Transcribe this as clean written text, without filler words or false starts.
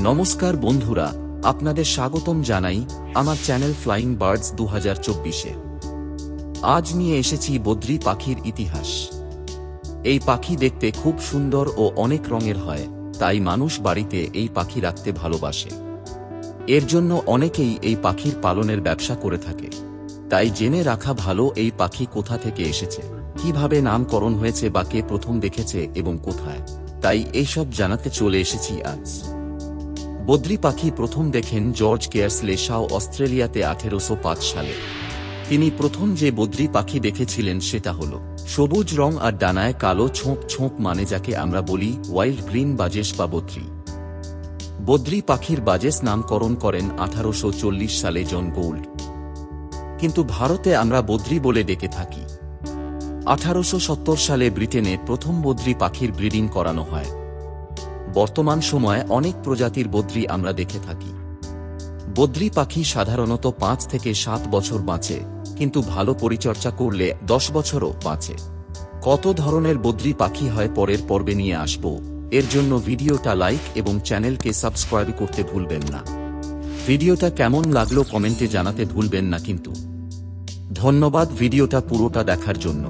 নমস্কার বন্ধুরা, আপনাদের স্বাগতম জানাই আমার চ্যানেল ফ্লাইং বার্ডস 2024-এ। আজ নিয়ে এসেছি বদ্রি পাখির ইতিহাস। এই পাখি দেখতে খুব সুন্দর ও অনেক রঙের হয়, তাই মানুষ বাড়িতে এই পাখি রাখতে ভালোবাসে। এর জন্য অনেকেই এই পাখির পালনের ব্যবসা করে থাকে। তাই জেনে রাখা ভালো এই পাখি কোথা থেকে এসেছে, কিভাবে নামকরণ হয়েছে বা কে প্রথম দেখেছে এবং কোথায়। তাই এইসব জানাতে চলে এসেছি আজ। বদ্রি পাখি প্রথম দেখেন জর্জ কেয়ার্স লেশাও অস্ট্রেলিয়াতে 1805 সালে। তিনি প্রথম যে বদ্রি পাখি দেখেছিলেন সেটা হল সবুজ রং আর ডানায় কালো ছোপ ছোপ, মানে যাকে আমরা বলি ওয়াইল্ড গ্রিন বাজেস বা বদ্রি। বদ্রি পাখির বাজেস নামকরণ করেন 1840 সালে জন গোল্ড, কিন্তু ভারতে আমরা বদ্রি বলে ডেকে থাকি। 1870 সালে ব্রিটেনে প্রথম বদ্রি পাখির ব্রিডিং করানো হয়। বর্তমান সময়ে অনেক প্রজাতির বদ্রি আমরা দেখে থাকি। বদ্রি পাখি সাধারণত 5 থেকে 7 বছর বাঁচে, কিন্তু ভালো পরিচর্যা করলে 10 বছরও বাঁচে। কত ধরনের বদ্রি পাখি হয় পরের পর্বে নিয়ে আসব। এর জন্য ভিডিওটা লাইক এবং চ্যানেলকে সাবস্ক্রাইব করতে ভুলবেন না। ভিডিওটা কেমন লাগলো কমেন্টে জানাতে ভুলবেন না কিন্তু। ধন্যবাদ ভিডিওটা পুরোটা দেখার জন্য।